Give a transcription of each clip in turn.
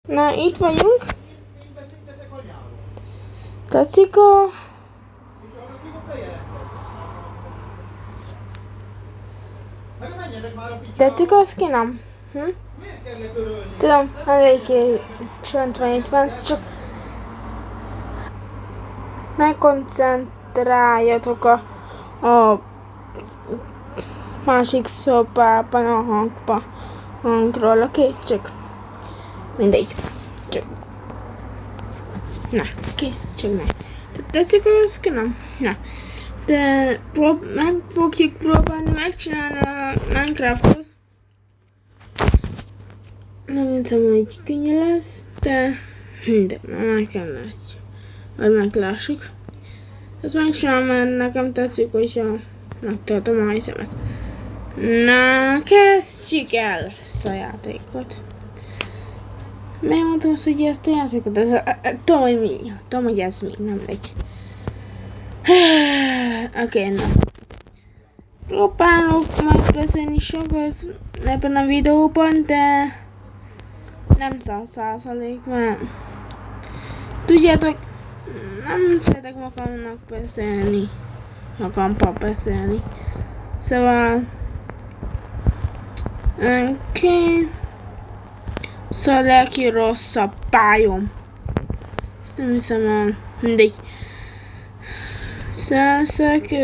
Na, itt vagyunk. Tetszik a... Tetszik a skinom? Tudom, eléggé csönd van itt, mert csak megkoncentráljatok a másik szobában a hangról, oké? Csak mindegy. Csak... Na, oké? Csak ne. Tetszik a skinom? Na. De meg fogjuk próbálni megcsinálni a Minecraftot. Nem hiszem, hogy könnyű lesz, de meg kell látni. Majd meglássuk. Ezt megcsinálom, mert nekem tetszik, hogyha megtartom a hizemet. Na, kezdjük el ezt a játékot. Miért mondtam azt, hogy ezt a játékot? Tudom, hogy mi. Tudom, hogy ez mi, nem legy. Oké, na. Próbálok majd beszélni sokat ebben a videóban, de nem 100%, mert tudjátok, nem szeretek magamnak beszélni, magamban beszélni. Szóval, szóval lelki rosszabb pályom. Ezt nem hiszem el, mindegy. Szedek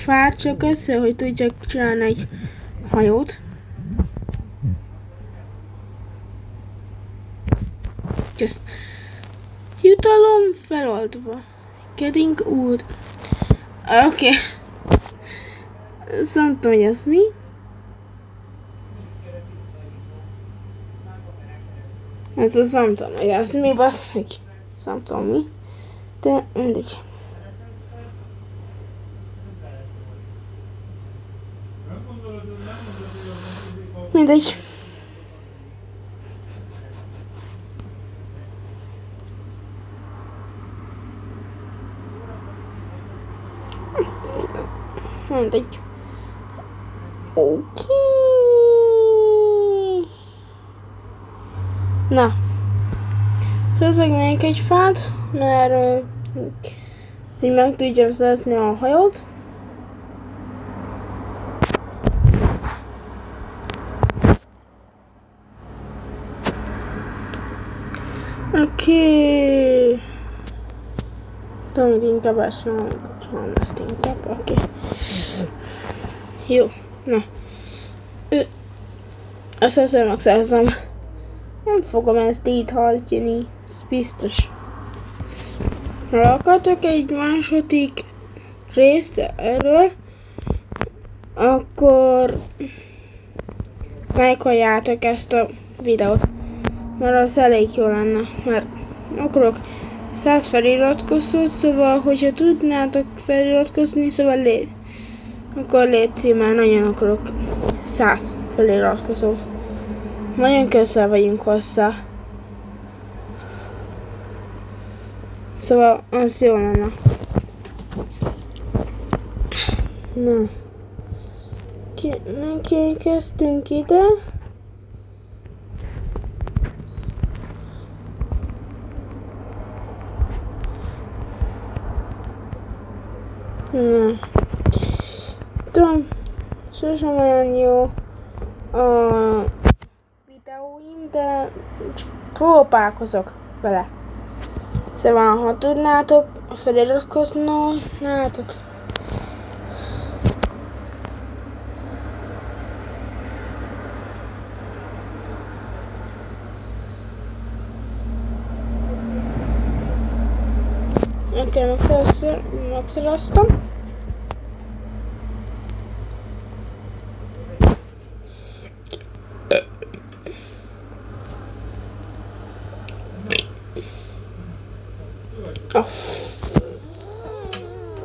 fát csak össze, hogy tudjak csinálni egy hajót. Just jutalom feloldva. Getting wood. Oké. Ezt nem tudom, hogy ez mi. Ez az nem tudom, hogy ez mi, basszik. Ezt nem tudom mi. De mindegy. Mindegy. Mindegy. Oké. Na. Szeszek még egy fát, mert hogy meg tudjam szerezni a hajót. Oké. Tudom, hogy inkább ezt nem ezt inkább, oké. Jó, na. Azt hiszem, megszerzem. Nem fogom ezt így hagyni, ez biztos. Ha akartok egy második részt erről, akkor lájkoljátok ezt a videót, mert az elég jó lenne, mert akarok 100 feliratkozót, szóval hogyha tudnátok feliratkozni, szóval akkor légy, mert nagyon akarok 100 feliratkozót. Nagyon közel vagyunk hozzá. Szóval az jó lenne. Na. Kezdtünk ide. Na. Tudom, sosem olyan jó a videóim, de csak próbálkozok vele. Szóval, ha tudnátok feliratkoznátok. Oké, megszereztem.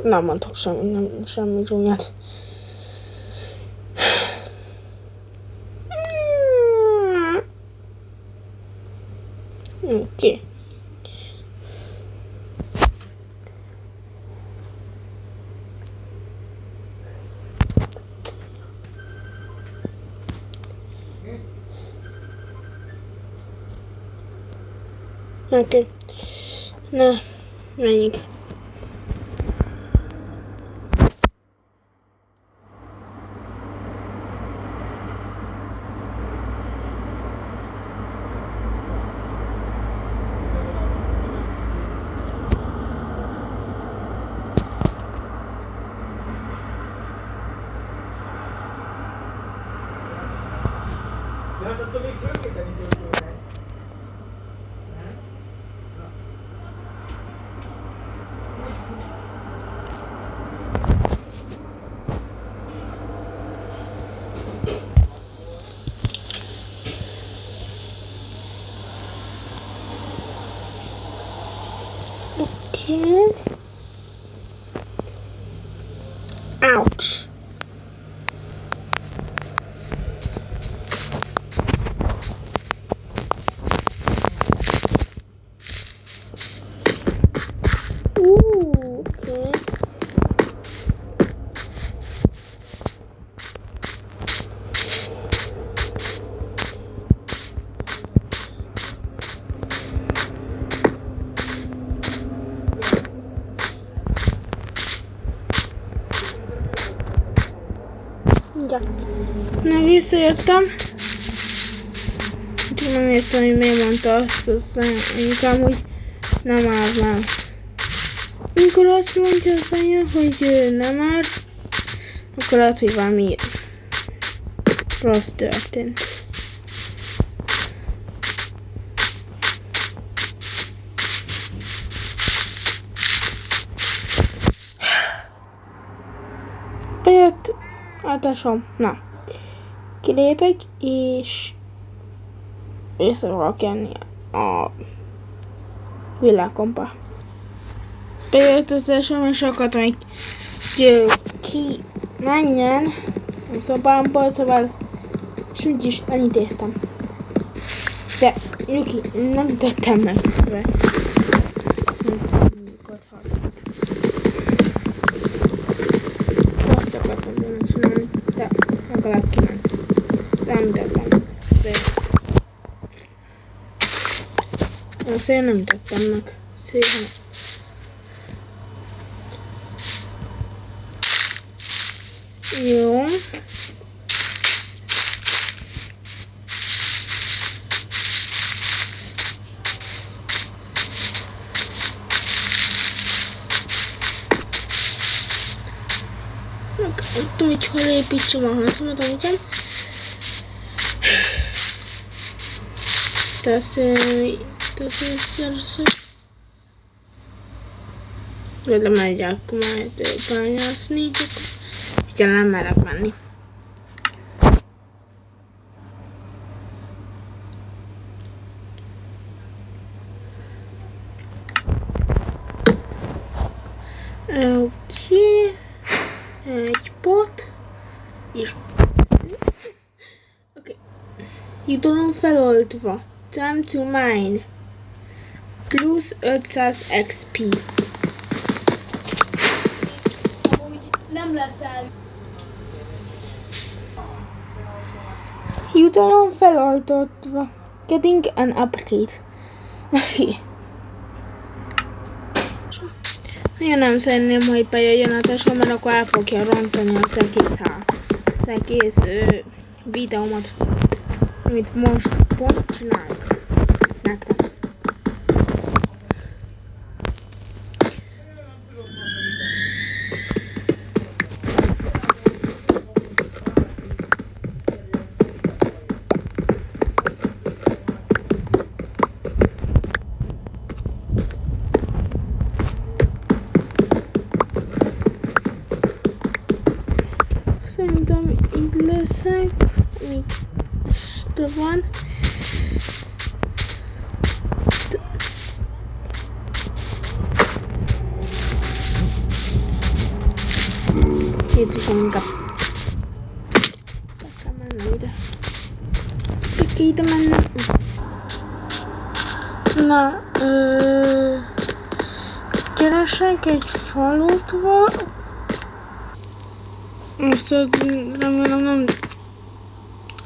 Nem mondtok semmi csúnyát. Oké. Oké. Na, menjünk. Okay. Ouch. Okay. Ja. Na, visszajöttem. Csak megnéztem, hogy miért mondta azt az anyukám, hogy nem áll már. Amikor azt mondja az anya, hogy nem áll, akkor lehet, hogy valami rossz történt. Bejött átásom. Na. Kilépek, és észre fogok kenni a világkompa. Bejött az esom, és akartam, hogy ki menjen a szobámból, szóval és úgyis elintéztem. De Niki, nem tettem meg szóval. Azt akartam volna csinálni, de legalább kiment. De nem tettem. Azért nem tettem meg. Szépen. Jó. Nem tudom, hogy hol építsem a házamat, amiket. Vagy lemegyek majd bányászni, hogyha nem merek menni. Oké. Egy pot. És... Oké. Jutalom feloldva. Time to mine. Plusz 500 XP. Nem leszel. Jutalom feloldva. Getting an upgrade. Nagyon nem szeretném, hogy bejöjjön a tesó, mert akkor el fogja rontani az egész videómat, amit most pont csinálok nektek. Szerintem így leszek, még este van. Jézusom, inkább. Be kell mennem ide. Be kell ide mennem. Na, keresek egy falut valahogy. Azt remélem nem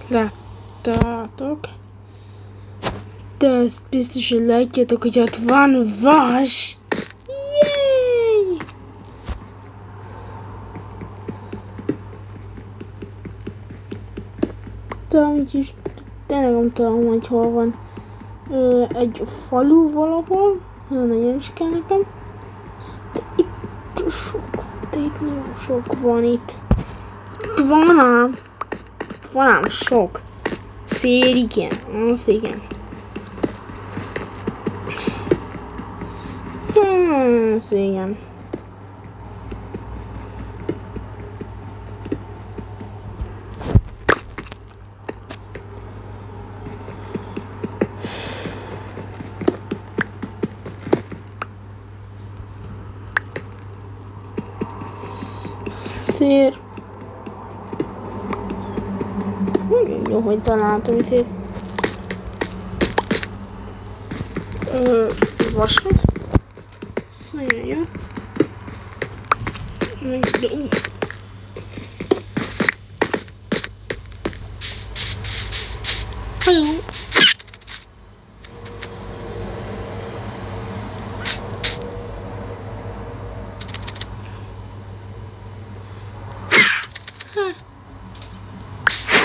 láttátok. De ezt biztos, hogy látjátok, hogy ott van vas. Yay! De amúgy is tényleg nem tudom, hogy hol van. Egy falu valahol. Nagyon is kell nekem. De itt sok, de itt nagyon sok van itt. Itt van ám sok. Szél, igen. Az igen. Az igen. Szér. Nagyon jó, hogy találtam itt. Vasat. Ez nagyon jó. Hello.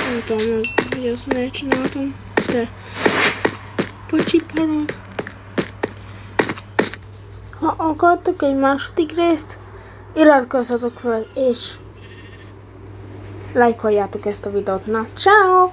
Nem tudom, hogy azt miért csináltam, de bocsi parad. Ha akartok egy második részt, iratkozzatok fel és lájkoljátok ezt a videót. Na, ciao!